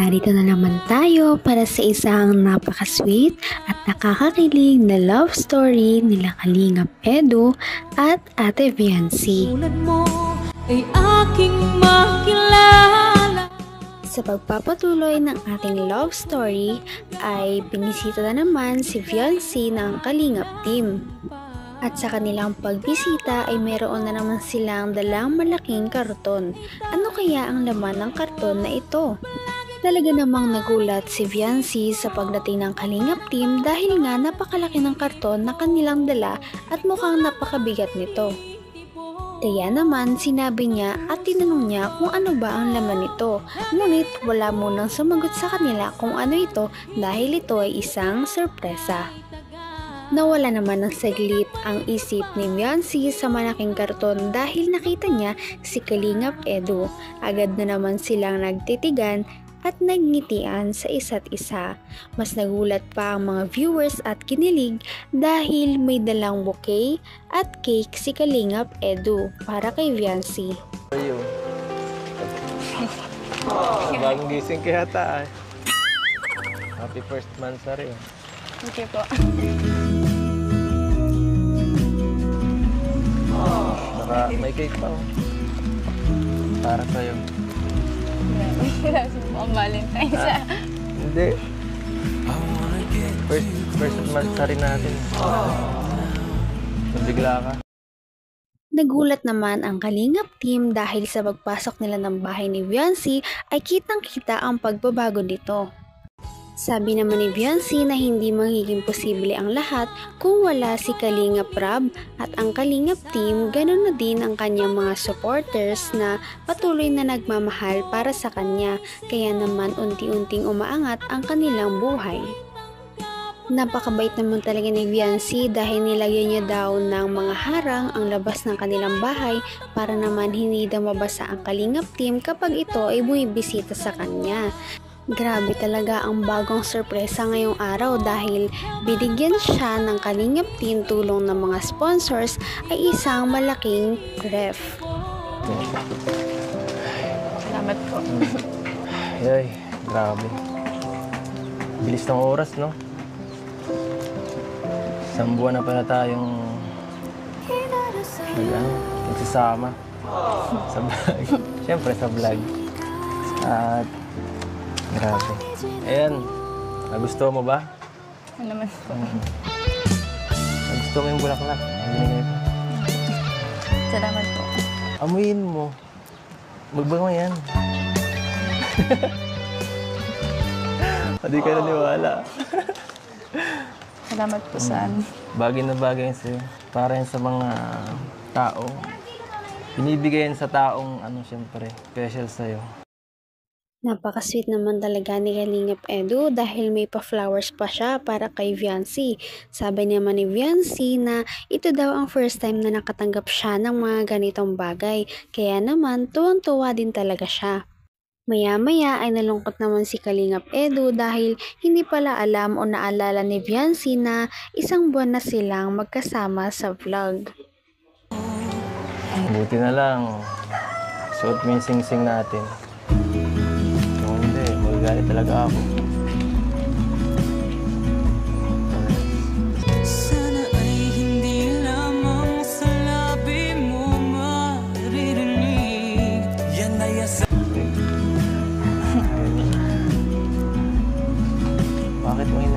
Narito na naman tayo para sa isang napaka-sweet at nakakakilig na love story nila Kalingap Edu at Ate Viancy. Tulad mo ay aking makilala. Sa pagpapatuloy ng ating love story ay binisita na naman si Viancy ng Kalingap team. At sa kanilang pagbisita ay meron na naman silang dalang malaking karton. Ano kaya ang laman ng karton na ito? Talaga namang nagulat si Viancy sa pagdating ng Kalingap team dahil nga napakalaki ng karton na kanilang dala at mukhang napakabigat nito. Kaya naman sinabi niya at tinanong niya kung ano ba ang laman nito. Ngunit wala munang sumagot sa kanila kung ano ito dahil ito ay isang sorpresa. Nawala naman ng saglit ang isip ni Viancy sa malaking karton dahil nakita niya si Kalingap Edu. Agad na naman silang nagtitigan at nagngitian sa isa't isa. Mas nagulat pa ang mga viewers at kinilig dahil may dalang bouquet at cake si Kalingap Edu para kay Viancy. Bagong gising kaya ta. Happy first monthsary. Okay po. Saka may cake pa oh. Para sa'yo. Wala sa mga Valentine's Hindi. First monthsary natin. Nabigla ka. Nagulat naman ang Kalingap team dahil sa pagpasok nila ng bahay ni Viancy ay kitang-kita ang pagbabago nito. Sabi naman ni Viancy na hindi magiging posible ang lahat kung wala si Kalingap Rab at ang Kalingap team, ganun na din ang kanyang mga supporters na patuloy na nagmamahal para sa kanya, kaya naman unti-unting umaangat ang kanilang buhay. Napakabait naman talaga ni Viancy dahil nilagyan niya daw ng mga harang ang labas ng kanilang bahay para naman hindi daw mabasa ang Kalingap team kapag ito ay bumibisita sa kanya. Grabe talaga ang bagong sorpresa ngayong araw dahil binigyan siya ng Kalingap team tulong ng mga sponsors ay isang malaking ref. Salamat po. Ay, grabe. Bilis ng oras, no? Isang buwan na pala tayong nagsasama sa vlog. Siyempre sa vlog. At grabe. Ayan. Nagustuhan mo ba? Ano naman po? Nagustuhan mo yung bulaklak? Salamat po. Amuyin mo. Magbango yan. Hindi ka naniwala. Salamat po sa Bagay na bagay sa'yo. Para yan sa mga tao. Binibigay yan sa taong, siyempre, special sa'yo. Napaka-sweet naman talaga ni Kalingap Edu dahil may pa-flowers pa siya para kay Viancy. Sabi naman ni Viancy na ito daw ang first time na nakatanggap siya ng mga ganitong bagay. Kaya naman tuwang-tuwa din talaga siya. Maya-maya ay nalungkot naman si Kalingap Edu dahil hindi pala alam o naalala ni Viancy na isang buwan na silang magkasama sa vlog. Buti na lang. Suot mo yung sing-sing natin. Kung hindi, magagalit talaga ako. Sana ay hindi lamang sa labi mo maririnig. Yan ay Bakit mo yun?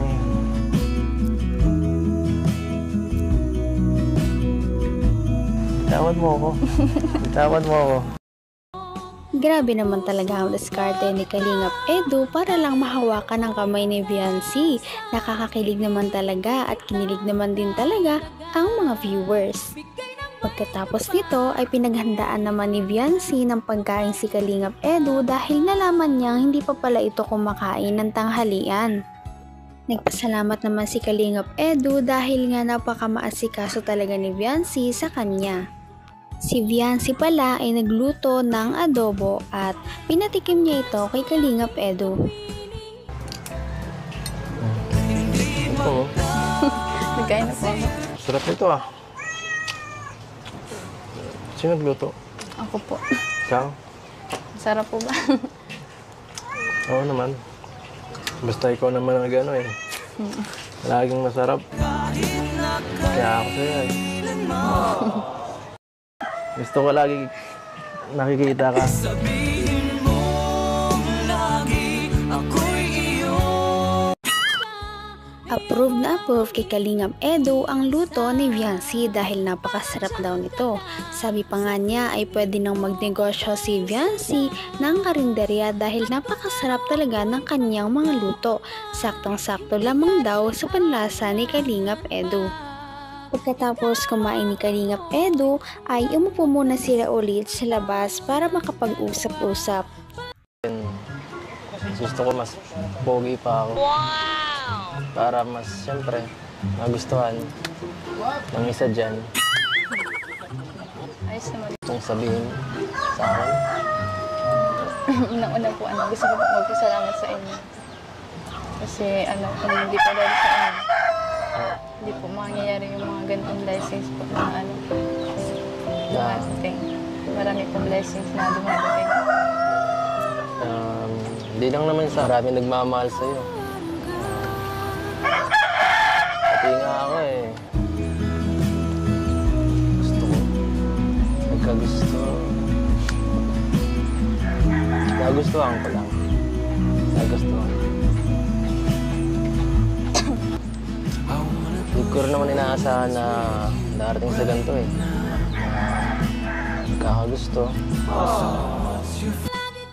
Bitawad mo ako. Bitawad mo ako. Grabe naman talaga ang diskarte ni Kalingap Edu para lang mahawakan ang kamay ni Viancy. Nakakakilig naman talaga at kinilig naman din talaga ang mga viewers. Pagkatapos nito ay pinaghandaan naman ni Viancy ng pagkain si Kalingap Edu dahil nalaman niyang hindi pa pala ito kumakain ng tanghalian. Nagpasalamat naman si Kalingap Edu dahil nga napakamaasikaso talaga ni Viancy sa kanya. Si Viancy pala ay nagluto ng adobo at pinatikim niya ito kay Kalingap Edu. Ito. Nagkain na po. Sarap nito ah. Sino nagluto? Ako po. Ikaw? Sarap po ba? Oo naman. Basta ikaw naman ang gano'n eh. Laging masarap. Kaya ako sa'yo eh. Gusto ko lagi nakikita ka. Sabihin mo lagi ako'y iyo. Approve na approve kay Kalingap Edu ang luto ni Viancy dahil napakasarap daw nito. Sabi pa nga niya ay pwede nang magnegosyo si Viancy ng karinderya dahil napakasarap talaga ng kanyang mga luto. Saktong-sakto lamang daw sa panlasa ni Kalingap Edu. Pagkatapos kumain ni Kalingap Edu ay umupo muna sila ulit sa labas para makapag-usap-usap. Gusto ko mas pogi pa ako. Para mas, siyempre, magustuhan ng isa dyan. Ayos naman. Kung sabihin sa akin. Unang-una po, gusto ko po magpasalamat sa inyo. Kasi kung hindi po dahil sa inyo, hindi po mangyayari yung mga ganitong blessings po na dumadating. Marami pong blessings na dumadating. Hindi lang naman sa marami nagmamahal sa'yo. Pati nga ako eh. Gusto ko. Nagkagusto. Nagustuhan ko lang. Nagustuhan. Hindi ko rin naman inaasahan na darating sa ganito eh. Kakagusto.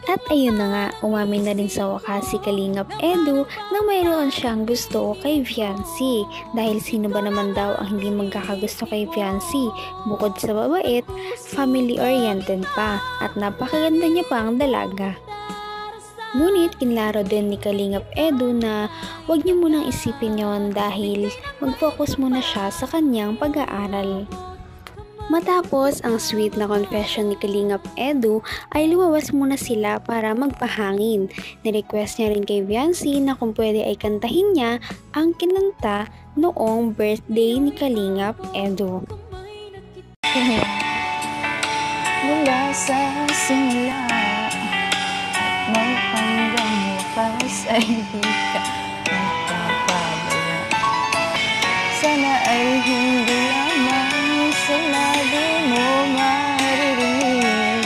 At ayun na nga, umamin na rin sa wakas si Kalingap Edu na mayroon siyang gusto kay Viancy. Dahil sino ba naman daw ang hindi magkakagusto kay Viancy? Bukod sa babait, family-oriented pa at napakaganda niya pang dalaga. Ngunit kinlaro din ni Kalingap Edu na huwag niyo munang isipin yon dahil mag-focus muna siya sa kanyang pag-aaral. Matapos ang sweet na confession ni Kalingap Edu ay lumabas muna sila para magpahangin. Nirequest niya rin kay Viancy na kung pwede ay kantahin niya ang kinanta noong birthday ni Kalingap Edu. Mula sa simula at may hanggang wakas ay di ka magpapabala. Sana ay hindi lamang sa labi mo maririnig.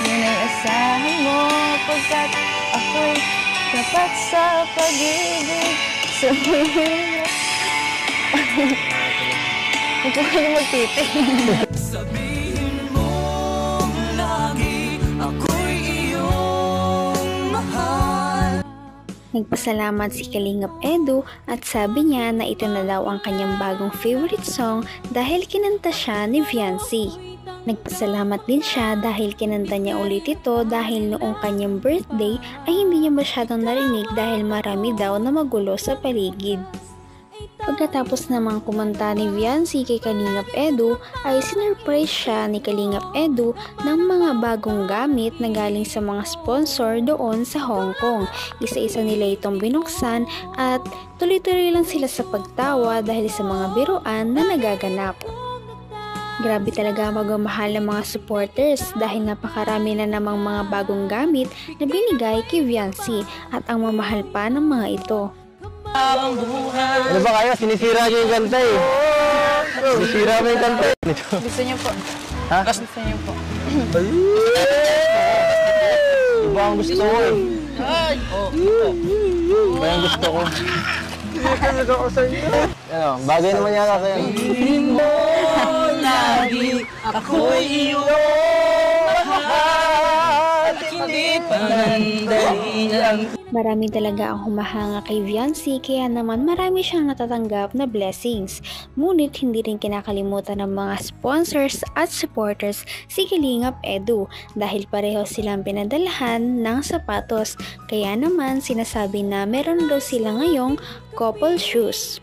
Yun ay asahan mo pagkat ako'y tapat sa pag-ibig. Sa hirap. Huwag ko kayo magtitig. Sabihin mo lagi ako'y iyong mahal. Nagpasalamat si Kalingap Edu at sabi niya na ito na daw ang kanyang bagong favorite song dahil kinanta siya ni Viancy. Nagpasalamat din siya dahil kinanta niya ulit ito dahil noong kanyang birthday ay hindi niya masyadong narinig dahil marami daw na magulo sa paligid. Pagkatapos namang kumanta ni Viancy kay Kalingap Edu ay sinurprise siya ni Kalingap Edu ng mga bagong gamit na galing sa mga sponsor doon sa Hong Kong. Isa-isa nila itong binuksan at tuloy-tuloy lang sila sa pagtawa dahil sa mga biruan na nagaganap. Grabe talaga magmamahal ng mga supporters dahil napakarami na namang mga bagong gamit na binigay kay Viancy at ang mamahal pa ng mga ito. Ano ba kayo? Sinisira niyo yung kanta eh. Sinisira mo yung kanta eh. Gusto niyo po? Ha? Gusto niyo po? Iba ang gusto ko eh. Iba ang gusto ko. Ano, bagay naman yata kayo. Lagi ako'y iyong mahal. Hindi panandali lang. Marami talaga ang humahanga kay Viancy kaya naman marami siyang natatanggap na blessings. Ngunit hindi rin kinakalimutan ng mga sponsors at supporters si Kalingap Edu dahil pareho silang pinadalahan ng sapatos. Kaya naman sinasabi na meron daw sila ngayong couple shoes.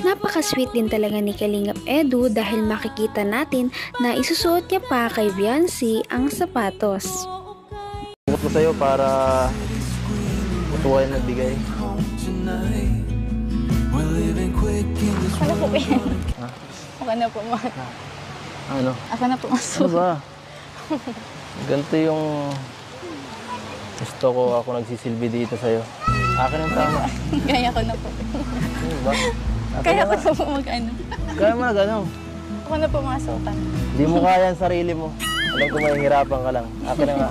Napaka-sweet din talaga ni Kalingap Edu dahil makikita natin na isusuot niya pa kay Viancy ang sapatos. Bukod ko sa'yo para matuwa yung nagbigay. Ako na po yan. Ha? Ako na po. Ano? Ako na po Ano maso. ba? Ganito yung Gusto ko ako nagsisilbi dito sa'yo. Akin ang tama. Kaya ko na po. Ano ba? Akin Kaya na ko nga. na po mag-ano. Kaya mo na gano'n. Ako na pumasukan. Hindi mo kaya ang sarili mo. Alam ko mahihirapan ka lang. Akin na nga.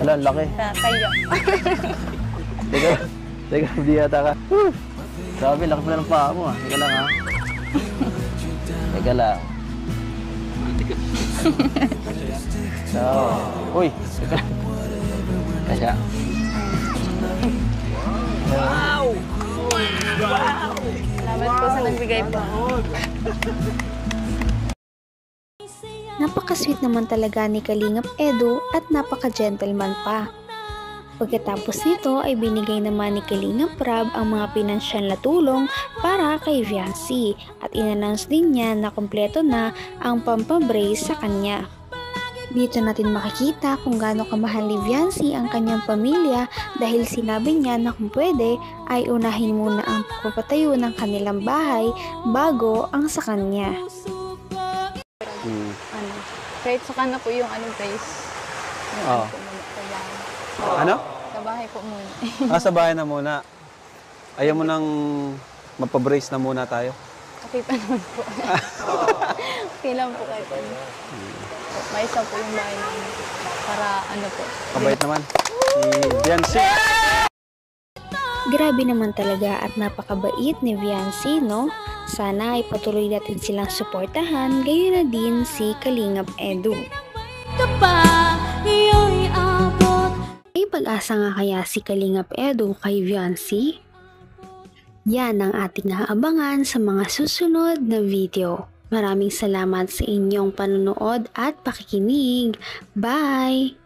Wala, ang laki. Kaya. Teka, di yata ka. Sabi, laki pala ng paa mo ah. Teka lang ha. Teka lang. So, uy, teka. Kasya. Salamat po sa nagbigay po. Napaka-sweet naman talaga ni Kalingap Edu at napaka-gentleman pa. Pagkatapos nito ay binigay naman ni Kalingap Rab ang mga pinansyal na tulong para kay Viancy at in-announce din niya na kompleto na ang pampabrace sa kanya. Dito natin makikita kung gaano kamahal ni Viancy ang kanyang pamilya dahil sinabi niya na kung pwede ay unahin muna ang pagpapatayo ng kanilang bahay bago ang sa kanya. Ano? Kahit saka na po yung brace. Yung Oo. po muna sa bahay. Ano? Sa bahay po muna. Sa bahay na muna. Ayaw mo nang mapabrace na muna tayo? Okay pa naman po. Okay lang po kahit ano. May isa po yung bahay namin. Para ano po. Kabait naman. Si Biancy. Grabe naman talaga at napakabait ni Viancy, no? Sana ay patuloy natin silang suportahan, gayon na din si Kalingap Edu. May pag-asa nga kaya si Kalingap Edu kay Viancy? Yan ang ating aabangan sa mga susunod na video. Maraming salamat sa inyong panonood at pakikinig. Bye!